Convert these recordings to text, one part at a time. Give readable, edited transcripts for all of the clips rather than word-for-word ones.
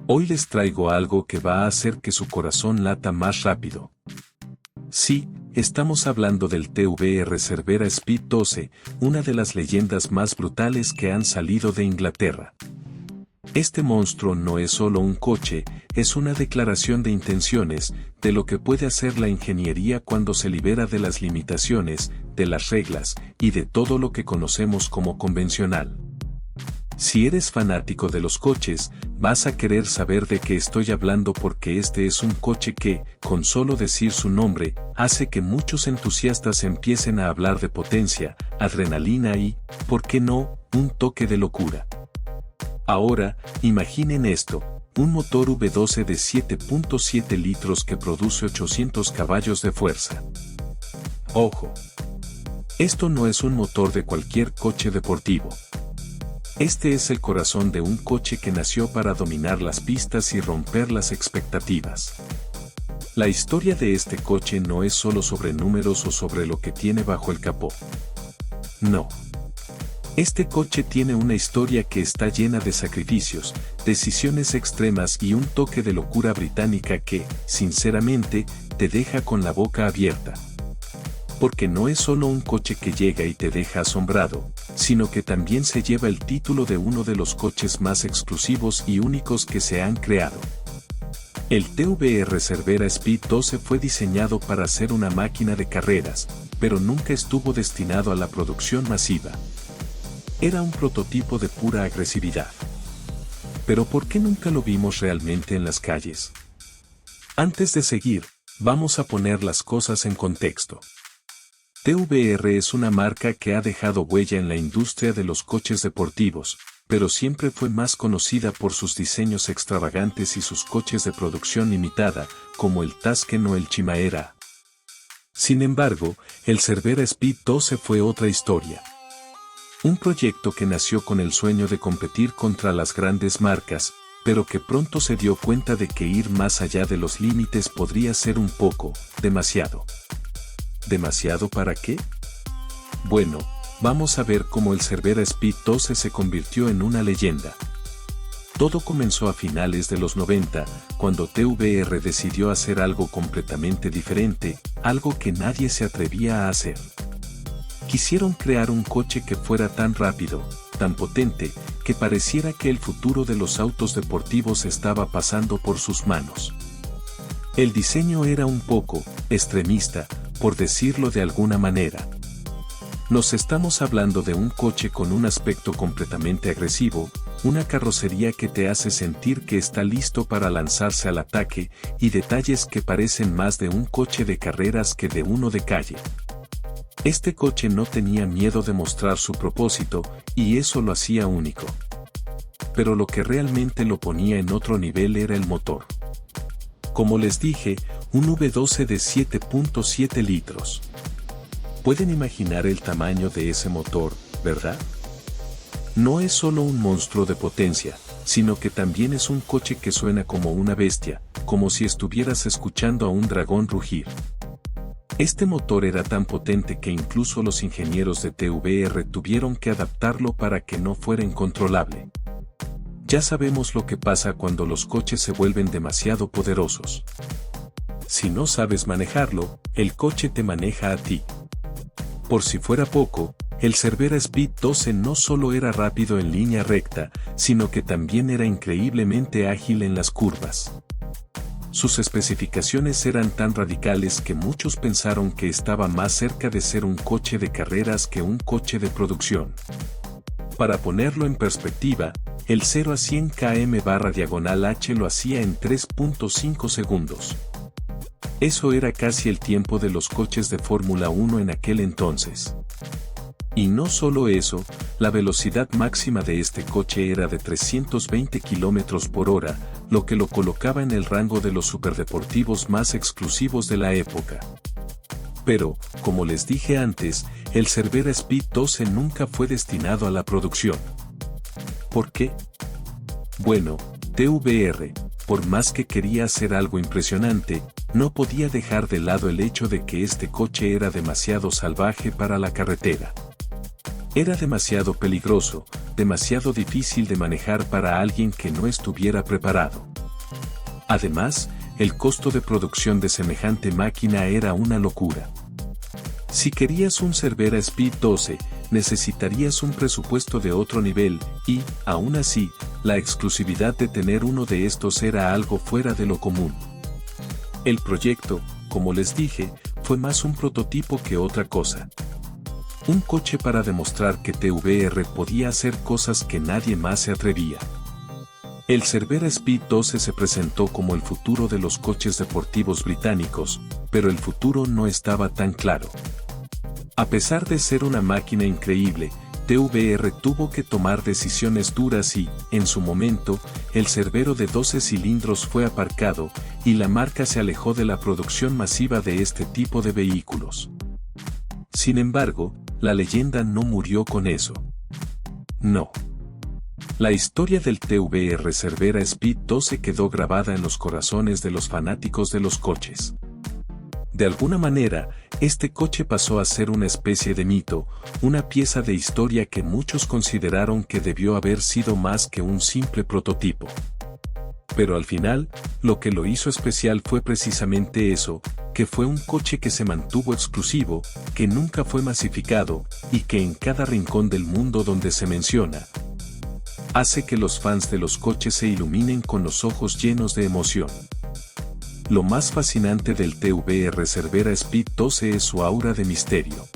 Hoy les traigo algo que va a hacer que su corazón lata más rápido. Sí, estamos hablando del TVR Cervera Speed 12, una de las leyendas más brutales que han salido de Inglaterra. Este monstruo no es solo un coche, es una declaración de intenciones, de lo que puede hacer la ingeniería cuando se libera de las limitaciones, de las reglas, y de todo lo que conocemos como convencional. Si eres fanático de los coches, vas a querer saber de qué estoy hablando porque este es un coche que, con solo decir su nombre, hace que muchos entusiastas empiecen a hablar de potencia, adrenalina y, ¿por qué no?, un toque de locura. Ahora, imaginen esto, un motor V12 de 7.7 litros que produce 800 caballos de fuerza. Ojo. Esto no es un motor de cualquier coche deportivo. Este es el corazón de un coche que nació para dominar las pistas y romper las expectativas. La historia de este coche no es solo sobre números o sobre lo que tiene bajo el capó. No. Este coche tiene una historia que está llena de sacrificios, decisiones extremas y un toque de locura británica que, sinceramente, te deja con la boca abierta. Porque no es solo un coche que llega y te deja asombrado, sino que también se lleva el título de uno de los coches más exclusivos y únicos que se han creado. El TVR Cervera Speed 12 fue diseñado para ser una máquina de carreras, pero nunca estuvo destinado a la producción masiva. Era un prototipo de pura agresividad. Pero ¿por qué nunca lo vimos realmente en las calles? Antes de seguir, vamos a poner las cosas en contexto. TVR es una marca que ha dejado huella en la industria de los coches deportivos, pero siempre fue más conocida por sus diseños extravagantes y sus coches de producción limitada, como el Tusken o el Chimera. Sin embargo, el Cervera Speed 12 fue otra historia. Un proyecto que nació con el sueño de competir contra las grandes marcas, pero que pronto se dio cuenta de que ir más allá de los límites podría ser un poco, demasiado. ¿Demasiado para qué? Bueno, vamos a ver cómo el Cervera Speed 12 se convirtió en una leyenda. Todo comenzó a finales de los 90, cuando TVR decidió hacer algo completamente diferente, algo que nadie se atrevía a hacer. Quisieron crear un coche que fuera tan rápido, tan potente, que pareciera que el futuro de los autos deportivos estaba pasando por sus manos. El diseño era un poco extremista, por decirlo de alguna manera. Nos estamos hablando de un coche con un aspecto completamente agresivo, una carrocería que te hace sentir que está listo para lanzarse al ataque, y detalles que parecen más de un coche de carreras que de uno de calle. Este coche no tenía miedo de mostrar su propósito, y eso lo hacía único. Pero lo que realmente lo ponía en otro nivel era el motor. Como les dije, un V12 de 7.7 litros. Pueden imaginar el tamaño de ese motor, ¿verdad? No es solo un monstruo de potencia, sino que también es un coche que suena como una bestia, como si estuvieras escuchando a un dragón rugir. Este motor era tan potente que incluso los ingenieros de TVR tuvieron que adaptarlo para que no fuera incontrolable. Ya sabemos lo que pasa cuando los coches se vuelven demasiado poderosos. Si no sabes manejarlo, el coche te maneja a ti. Por si fuera poco, el Cervera Speed 12 no solo era rápido en línea recta, sino que también era increíblemente ágil en las curvas. Sus especificaciones eran tan radicales que muchos pensaron que estaba más cerca de ser un coche de carreras que un coche de producción. Para ponerlo en perspectiva, el 0 a 100 km/h lo hacía en 3.5 segundos. Eso era casi el tiempo de los coches de Fórmula 1 en aquel entonces. Y no solo eso, la velocidad máxima de este coche era de 320 km por hora, lo que lo colocaba en el rango de los superdeportivos más exclusivos de la época. Pero, como les dije antes, el Cervera Speed 12 nunca fue destinado a la producción. ¿Por qué? Bueno, TVR, por más que quería hacer algo impresionante, no podía dejar de lado el hecho de que este coche era demasiado salvaje para la carretera. Era demasiado peligroso, demasiado difícil de manejar para alguien que no estuviera preparado. Además, el costo de producción de semejante máquina era una locura. Si querías un Cervera Speed 12, necesitarías un presupuesto de otro nivel, y, aún así, la exclusividad de tener uno de estos era algo fuera de lo común. El proyecto, como les dije, fue más un prototipo que otra cosa. Un coche para demostrar que TVR podía hacer cosas que nadie más se atrevía. El Cervera Speed 12 se presentó como el futuro de los coches deportivos británicos, pero el futuro no estaba tan claro. A pesar de ser una máquina increíble, TVR tuvo que tomar decisiones duras y, en su momento, el Cervero de 12 cilindros fue aparcado, y la marca se alejó de la producción masiva de este tipo de vehículos. Sin embargo, la leyenda no murió con eso. No. La historia del TVR Cervera Speed 12 quedó grabada en los corazones de los fanáticos de los coches. De alguna manera, este coche pasó a ser una especie de mito, una pieza de historia que muchos consideraron que debió haber sido más que un simple prototipo. Pero al final, lo que lo hizo especial fue precisamente eso, que fue un coche que se mantuvo exclusivo, que nunca fue masificado, y que en cada rincón del mundo donde se menciona, hace que los fans de los coches se iluminen con los ojos llenos de emoción. Lo más fascinante del TVR Cervera Speed 12 es su aura de misterio.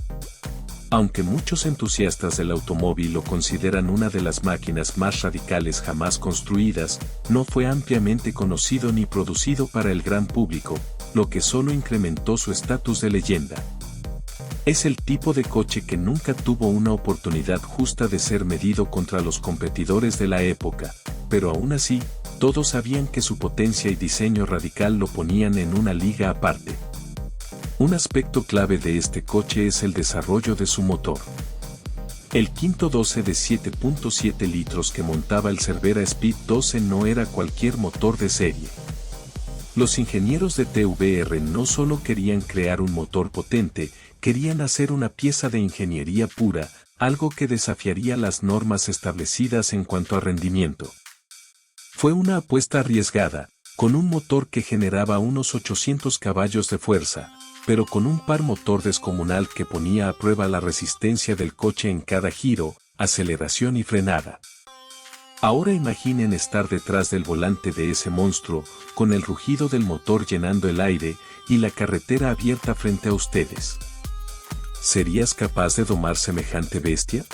Aunque muchos entusiastas del automóvil lo consideran una de las máquinas más radicales jamás construidas, no fue ampliamente conocido ni producido para el gran público, lo que solo incrementó su estatus de leyenda. Es el tipo de coche que nunca tuvo una oportunidad justa de ser medido contra los competidores de la época, pero aún así, todos sabían que su potencia y diseño radical lo ponían en una liga aparte. Un aspecto clave de este coche es el desarrollo de su motor. El quinto 12 de 7.7 litros que montaba el Cervera Speed 12 no era cualquier motor de serie. Los ingenieros de TVR no solo querían crear un motor potente, querían hacer una pieza de ingeniería pura, algo que desafiaría las normas establecidas en cuanto a rendimiento. Fue una apuesta arriesgada, con un motor que generaba unos 800 caballos de fuerza, pero con un par motor descomunal que ponía a prueba la resistencia del coche en cada giro, aceleración y frenada. Ahora imaginen estar detrás del volante de ese monstruo, con el rugido del motor llenando el aire, y la carretera abierta frente a ustedes. ¿Serías capaz de domar semejante bestia?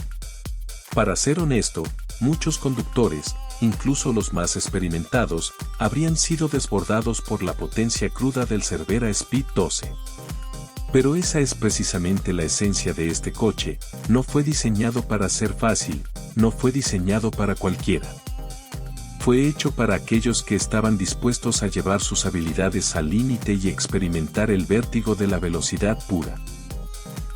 Para ser honesto, muchos conductores, incluso los más experimentados, habrían sido desbordados por la potencia cruda del Cervera Speed 12. Pero esa es precisamente la esencia de este coche, no fue diseñado para ser fácil, no fue diseñado para cualquiera. Fue hecho para aquellos que estaban dispuestos a llevar sus habilidades al límite y experimentar el vértigo de la velocidad pura.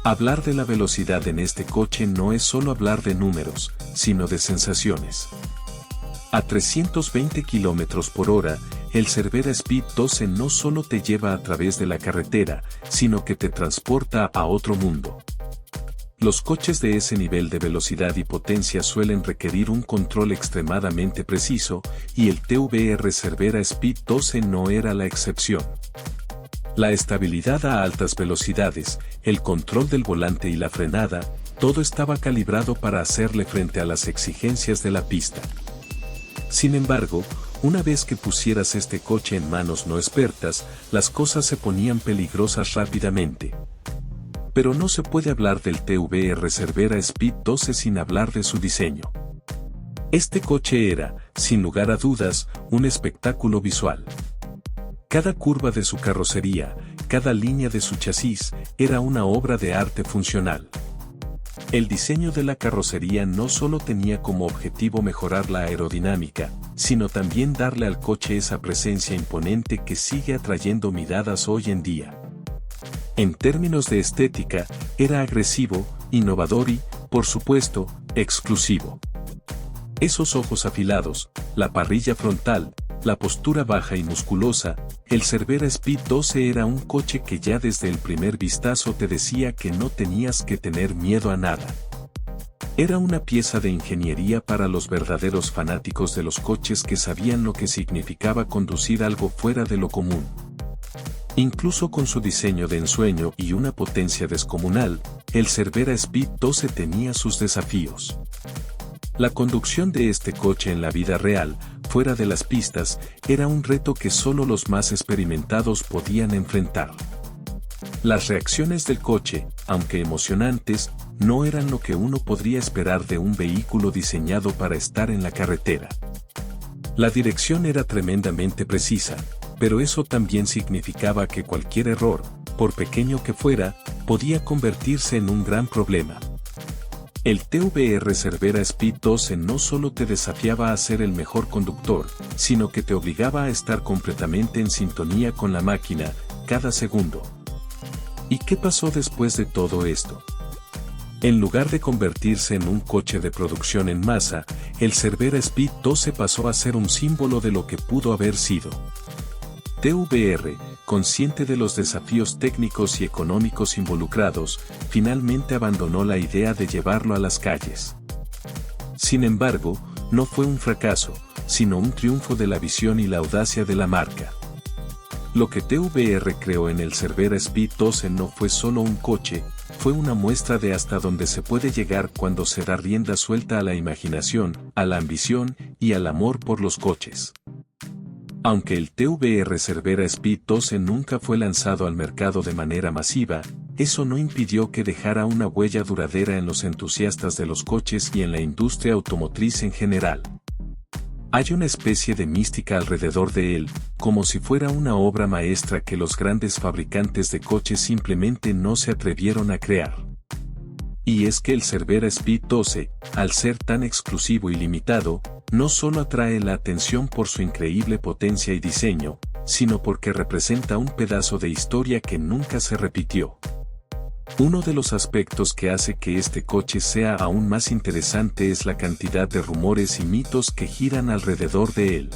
Hablar de la velocidad en este coche no es solo hablar de números, sino de sensaciones. A 320 km por hora, el Cervera Speed 12 no solo te lleva a través de la carretera, sino que te transporta a otro mundo. Los coches de ese nivel de velocidad y potencia suelen requerir un control extremadamente preciso, y el TVR Cervera Speed 12 no era la excepción. La estabilidad a altas velocidades, el control del volante y la frenada, todo estaba calibrado para hacerle frente a las exigencias de la pista. Sin embargo, una vez que pusieras este coche en manos no expertas, las cosas se ponían peligrosas rápidamente. Pero no se puede hablar del TVR Cervera Speed 12 sin hablar de su diseño. Este coche era, sin lugar a dudas, un espectáculo visual. Cada curva de su carrocería, cada línea de su chasis, era una obra de arte funcional. El diseño de la carrocería no solo tenía como objetivo mejorar la aerodinámica, sino también darle al coche esa presencia imponente que sigue atrayendo miradas hoy en día. En términos de estética, era agresivo, innovador y, por supuesto, exclusivo. Esos ojos afilados, la parrilla frontal, la postura baja y musculosa, el Cervera Speed 12 era un coche que ya desde el primer vistazo te decía que no tenías que tener miedo a nada. Era una pieza de ingeniería para los verdaderos fanáticos de los coches que sabían lo que significaba conducir algo fuera de lo común. Incluso con su diseño de ensueño y una potencia descomunal, el Cervera Speed 12 tenía sus desafíos. La conducción de este coche en la vida real, fuera de las pistas, era un reto que solo los más experimentados podían enfrentar. Las reacciones del coche, aunque emocionantes, no eran lo que uno podría esperar de un vehículo diseñado para estar en la carretera. La dirección era tremendamente precisa, pero eso también significaba que cualquier error, por pequeño que fuera, podía convertirse en un gran problema. El TVR Cervera Speed 12 no solo te desafiaba a ser el mejor conductor, sino que te obligaba a estar completamente en sintonía con la máquina, cada segundo. ¿Y qué pasó después de todo esto? En lugar de convertirse en un coche de producción en masa, el Cervera Speed 12 pasó a ser un símbolo de lo que pudo haber sido. TVR, consciente de los desafíos técnicos y económicos involucrados, finalmente abandonó la idea de llevarlo a las calles. Sin embargo, no fue un fracaso, sino un triunfo de la visión y la audacia de la marca. Lo que TVR creó en el Cervera Speed 12 no fue solo un coche, fue una muestra de hasta dónde se puede llegar cuando se da rienda suelta a la imaginación, a la ambición y al amor por los coches. Aunque el TVR Cervera Speed 12 nunca fue lanzado al mercado de manera masiva, eso no impidió que dejara una huella duradera en los entusiastas de los coches y en la industria automotriz en general. Hay una especie de mística alrededor de él, como si fuera una obra maestra que los grandes fabricantes de coches simplemente no se atrevieron a crear. Y es que el Cervera Speed 12, al ser tan exclusivo y limitado, no solo atrae la atención por su increíble potencia y diseño, sino porque representa un pedazo de historia que nunca se repitió. Uno de los aspectos que hace que este coche sea aún más interesante es la cantidad de rumores y mitos que giran alrededor de él.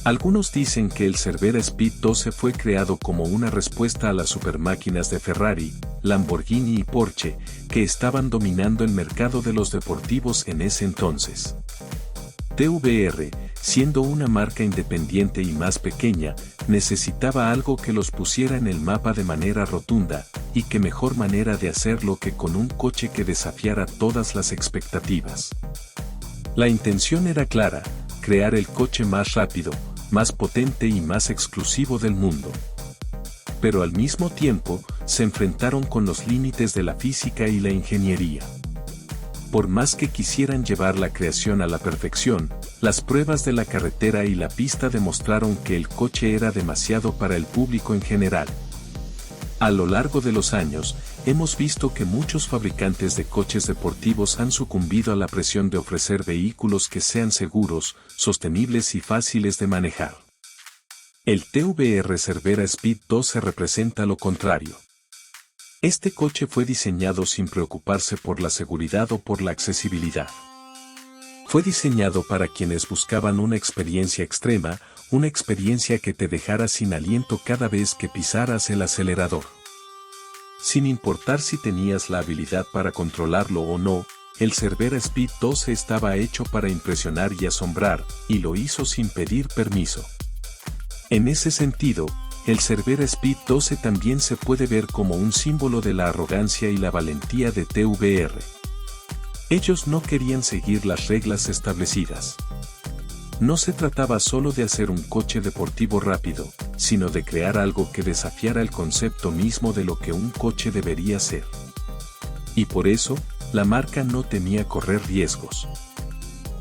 Algunos dicen que el Cervera Speed 12 fue creado como una respuesta a las supermáquinas de Ferrari, Lamborghini y Porsche, que estaban dominando el mercado de los deportivos en ese entonces. TVR, siendo una marca independiente y más pequeña, necesitaba algo que los pusiera en el mapa de manera rotunda, y qué mejor manera de hacerlo que con un coche que desafiara todas las expectativas. La intención era clara, crear el coche más rápido, más potente y más exclusivo del mundo. Pero al mismo tiempo, se enfrentaron con los límites de la física y la ingeniería. Por más que quisieran llevar la creación a la perfección, las pruebas de la carretera y la pista demostraron que el coche era demasiado para el público en general. A lo largo de los años, hemos visto que muchos fabricantes de coches deportivos han sucumbido a la presión de ofrecer vehículos que sean seguros, sostenibles y fáciles de manejar. El TVR Cervera Speed 12 representa lo contrario. Este coche fue diseñado sin preocuparse por la seguridad o por la accesibilidad. Fue diseñado para quienes buscaban una experiencia extrema, una experiencia que te dejara sin aliento cada vez que pisaras el acelerador. Sin importar si tenías la habilidad para controlarlo o no, el Cervera Speed 12 estaba hecho para impresionar y asombrar, y lo hizo sin pedir permiso. En ese sentido, el Cervera Speed 12 también se puede ver como un símbolo de la arrogancia y la valentía de TVR. Ellos no querían seguir las reglas establecidas. No se trataba solo de hacer un coche deportivo rápido, sino de crear algo que desafiara el concepto mismo de lo que un coche debería ser. Y por eso, la marca no temía correr riesgos.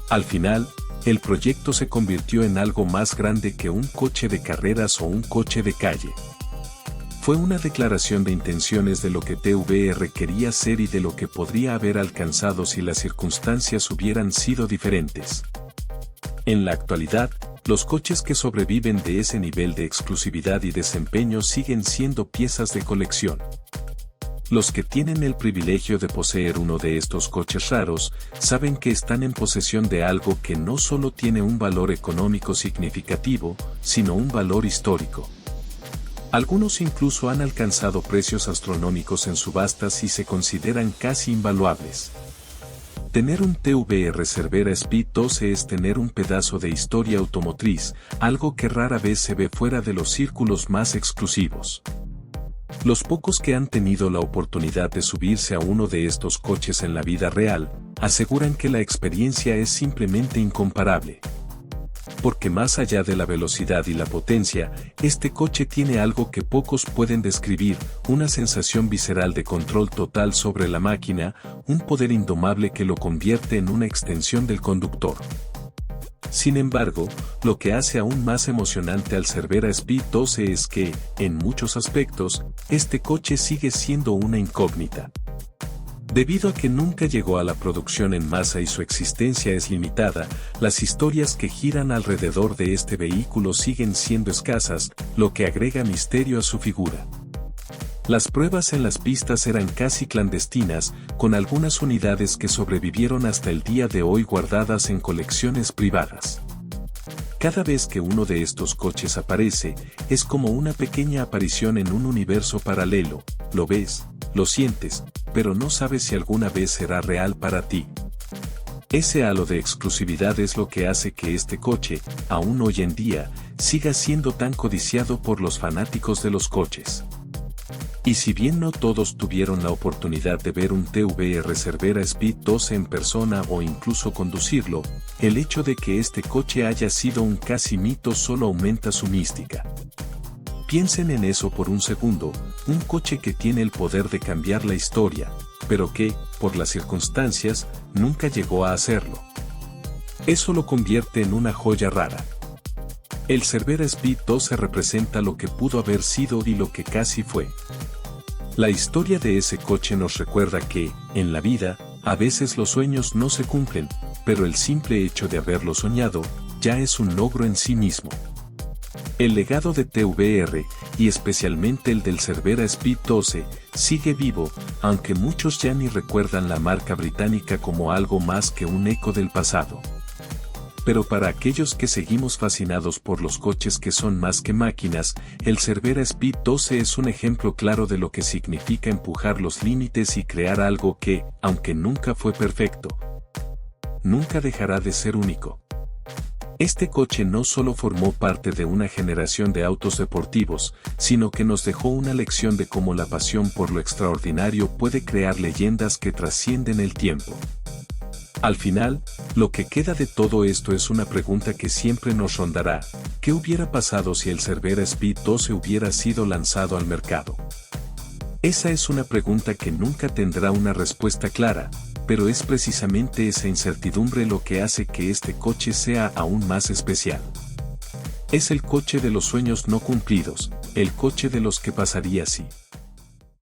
Al final, el proyecto se convirtió en algo más grande que un coche de carreras o un coche de calle. Fue una declaración de intenciones de lo que TVR quería ser y de lo que podría haber alcanzado si las circunstancias hubieran sido diferentes. En la actualidad, los coches que sobreviven de ese nivel de exclusividad y desempeño siguen siendo piezas de colección. Los que tienen el privilegio de poseer uno de estos coches raros, saben que están en posesión de algo que no solo tiene un valor económico significativo, sino un valor histórico. Algunos incluso han alcanzado precios astronómicos en subastas y se consideran casi invaluables. Tener un TVR Cervera Speed 12 es tener un pedazo de historia automotriz, algo que rara vez se ve fuera de los círculos más exclusivos. Los pocos que han tenido la oportunidad de subirse a uno de estos coches en la vida real, aseguran que la experiencia es simplemente incomparable. Porque más allá de la velocidad y la potencia, este coche tiene algo que pocos pueden describir, una sensación visceral de control total sobre la máquina, un poder indomable que lo convierte en una extensión del conductor. Sin embargo, lo que hace aún más emocionante al Cervera Speed 12 es que, en muchos aspectos, este coche sigue siendo una incógnita. Debido a que nunca llegó a la producción en masa y su existencia es limitada, las historias que giran alrededor de este vehículo siguen siendo escasas, lo que agrega misterio a su figura. Las pruebas en las pistas eran casi clandestinas, con algunas unidades que sobrevivieron hasta el día de hoy guardadas en colecciones privadas. Cada vez que uno de estos coches aparece, es como una pequeña aparición en un universo paralelo, lo ves, lo sientes, pero no sabes si alguna vez será real para ti. Ese halo de exclusividad es lo que hace que este coche, aún hoy en día, siga siendo tan codiciado por los fanáticos de los coches. Y si bien no todos tuvieron la oportunidad de ver un TVR Cervera Speed 12 en persona o incluso conducirlo, el hecho de que este coche haya sido un casi mito solo aumenta su mística. Piensen en eso por un segundo, un coche que tiene el poder de cambiar la historia, pero que, por las circunstancias, nunca llegó a hacerlo. Eso lo convierte en una joya rara. El Cervera Speed 12 representa lo que pudo haber sido y lo que casi fue. La historia de ese coche nos recuerda que, en la vida, a veces los sueños no se cumplen, pero el simple hecho de haberlo soñado, ya es un logro en sí mismo. El legado de TVR, y especialmente el del Cervera Speed 12, sigue vivo, aunque muchos ya ni recuerdan la marca británica como algo más que un eco del pasado. Pero para aquellos que seguimos fascinados por los coches que son más que máquinas, el Cervera Speed 12 es un ejemplo claro de lo que significa empujar los límites y crear algo que, aunque nunca fue perfecto, nunca dejará de ser único. Este coche no solo formó parte de una generación de autos deportivos, sino que nos dejó una lección de cómo la pasión por lo extraordinario puede crear leyendas que trascienden el tiempo. Al final, lo que queda de todo esto es una pregunta que siempre nos rondará: ¿qué hubiera pasado si el Cervera Speed 12 hubiera sido lanzado al mercado? Esa es una pregunta que nunca tendrá una respuesta clara, pero es precisamente esa incertidumbre lo que hace que este coche sea aún más especial. Es el coche de los sueños no cumplidos, el coche de los que pasaría si.